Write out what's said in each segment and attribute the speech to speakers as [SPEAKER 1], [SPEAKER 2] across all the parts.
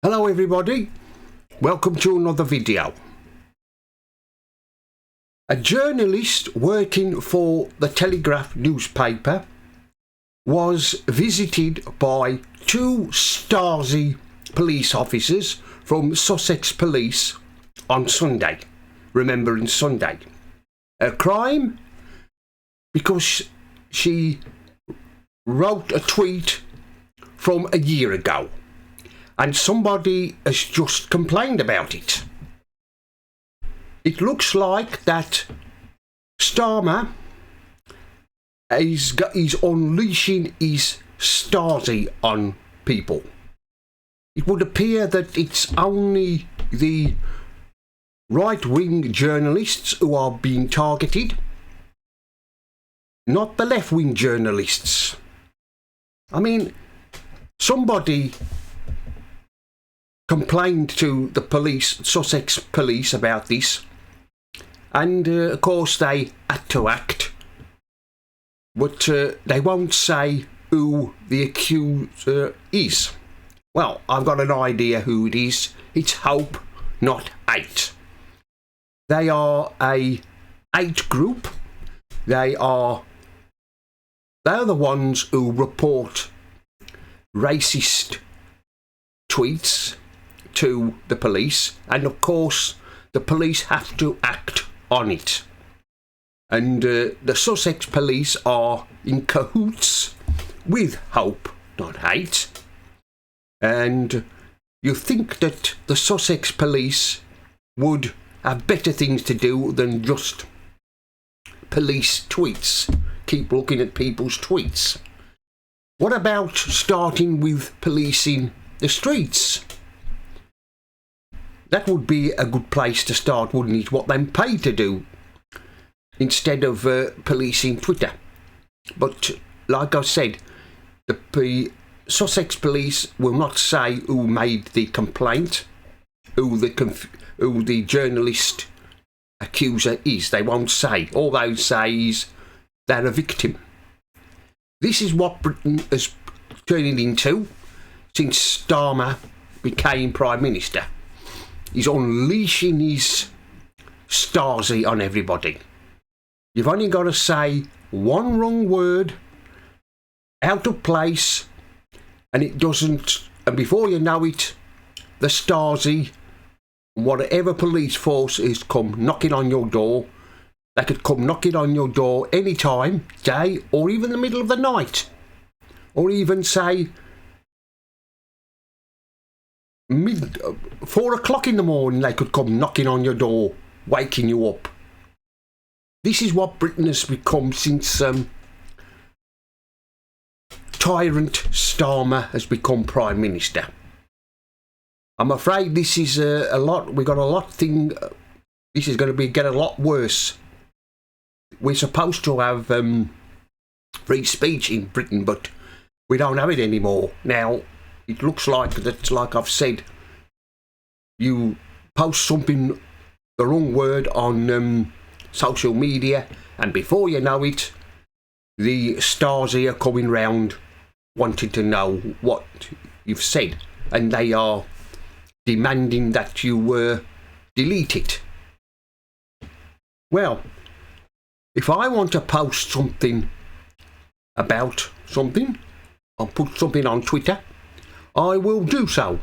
[SPEAKER 1] Hello everybody, welcome to another video. A journalist working for the Telegraph newspaper was visited by two Stasi police officers from Sussex Police on Sunday, Remembrance Sunday. A crime because she wrote a tweet from a year ago. And somebody has just complained about it. It looks like that Starmer is unleashing his Stasi on people. It would appear that it's only the right-wing journalists who are being targeted, not the left-wing journalists. I mean, somebody complained to the police, Sussex Police, about this, and of course they had to act, but they won't say who the accuser is. Well, I've got an idea who it is. It's Hope, not Hate. They are a hate group. They're the ones who report racist tweets to the police, and of course the police have to act on it. And the Sussex Police are in cahoots with Hope, not Hate. And you think that the Sussex Police would have better things to do than just police tweets, keep looking at people's tweets. What about starting with policing the streets? That would be a good place to start, wouldn't it? What they're paid to do, instead of policing Twitter. But like I said, the Sussex Police will not say who made the complaint, who the journalist accuser is. They won't say. All they say is they're a victim. This is what Britain has turned into since Starmer became Prime Minister. He's unleashing his Stasi on everybody. You've only got to say one wrong word out of place, and it doesn't, and before you know it, the Stasi, whatever police force is come knocking on your door. They could come knocking on your door any time, day, or even the middle of the night, or even say 4 o'clock in the morning. They could come knocking on your door, waking you up. This is what Britain has become since tyrant Starmer has become Prime Minister. I'm afraid this is a lot. We got a lot thing. This is going to get a lot worse. We're supposed to have free speech in Britain, but we don't have it anymore. Now, it looks like that, like I've said, you post something, the wrong word on social media, and before you know it, the Stasi are coming round wanting to know what you've said, and they are demanding that you delete it. Well, if I want to post something about something, I'll put something on Twitter, I will do so.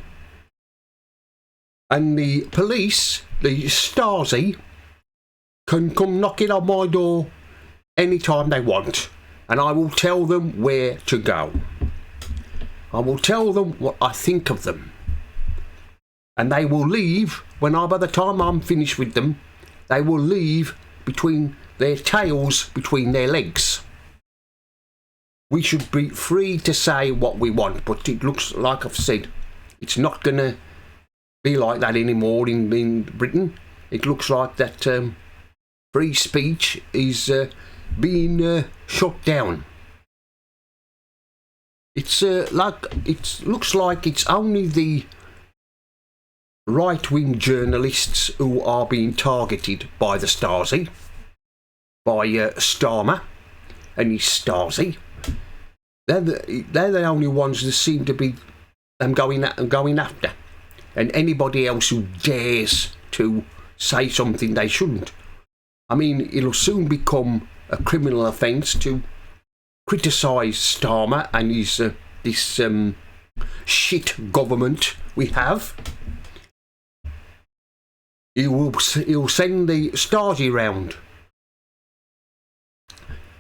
[SPEAKER 1] And the police, the Stasi, can come knocking on my door anytime they want, and I will tell them where to go. I will tell them what I think of them. And they will leave, by the time I'm finished with them, they will leave between their tails between their legs. We should be free to say what we want, but it looks like I've said, it's not going to be like that anymore in Britain. It looks like that free speech is being shut down. It looks like it's only the right-wing journalists who are being targeted by the Stasi, by Starmer and his Stasi. They're the only ones that seem to be going after. and anybody else who dares to say something they shouldn't. I mean, it'll soon become a criminal offence to criticise Starmer and his this shit government we have. He'll send the Stasi round.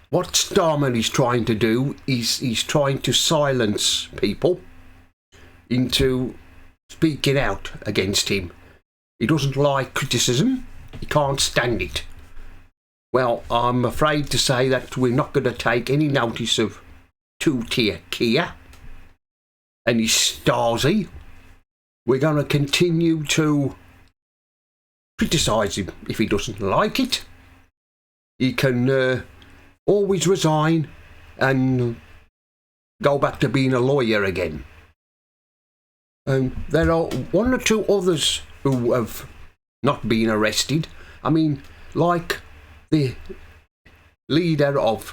[SPEAKER 1] What Starmer is trying to do is he's trying to silence people into speaking out against him. He doesn't like criticism. He can't stand it. Well, I'm afraid to say that we're not going to take any notice of two-tier Kia and his Stasi. We're going to continue to criticise him. If he doesn't like it, he can always resign and go back to being a lawyer again. There are one or two others who have not been arrested. I mean, like the leader of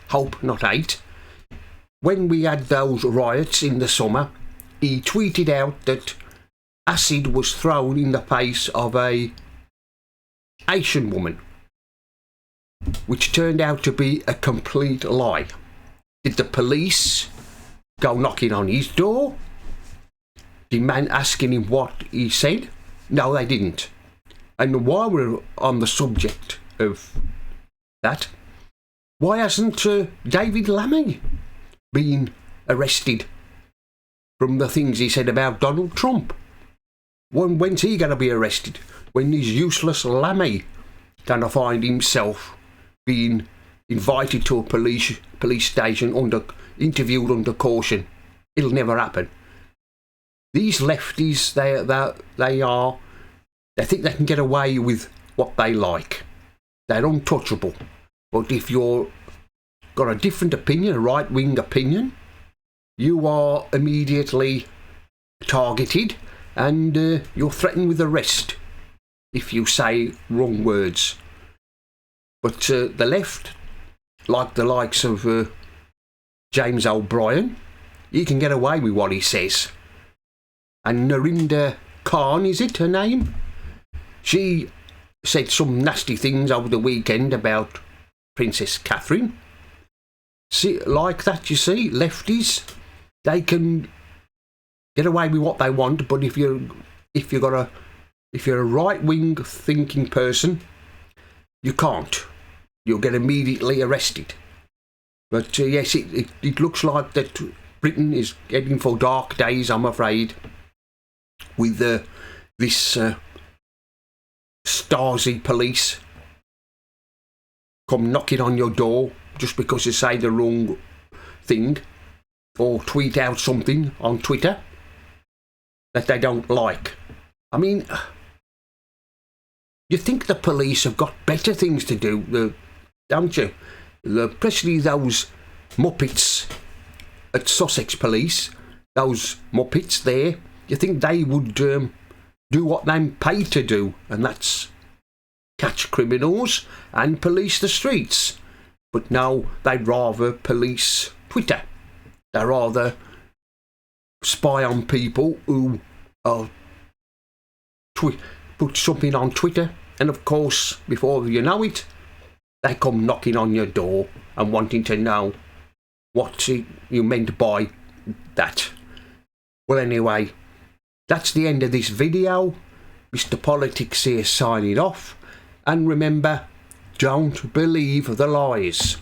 [SPEAKER 1] Hope Not Hate. When we had those riots in the summer, he tweeted out that acid was thrown in the face of a Asian woman, which turned out to be a complete lie. Did the police go knocking on his door, asking him what he said? No, they didn't. And while we're on the subject of that, why hasn't David Lammy been arrested from the things he said about Donald Trump? When's he going to be arrested? When is useless Lammy going to find himself being invited to a police station, interviewed under caution? It'll never happen. These lefties, they think they can get away with what they like. They're untouchable. But if you're got a different opinion, a right-wing opinion, you are immediately targeted and you're threatened with arrest if you say wrong words. But the left, like the likes of James O'Brien, he can get away with what he says. And Narinda Khan, is it her name? She said some nasty things over the weekend about Princess Catherine. See, like that, you see, lefties, they can get away with what they want. But if you're a right-wing thinking person, you can't. You'll get immediately arrested. But yes, it looks like that Britain is heading for dark days, I'm afraid, with this Stasi police come knocking on your door just because you say the wrong thing or tweet out something on Twitter that they don't like. I mean, you think the police have got better things to do, don't you? Especially those muppets at Sussex Police, those muppets there. You think they would do what they're paid to do, and that's catch criminals and police the streets. But no, they'd rather police Twitter. They'd rather spy on people who put something on Twitter, and of course, before you know it, they come knocking on your door and wanting to know what you meant by that. Well, anyway, that's the end of this video. Mr. Politics here signing off. And remember, don't believe the lies.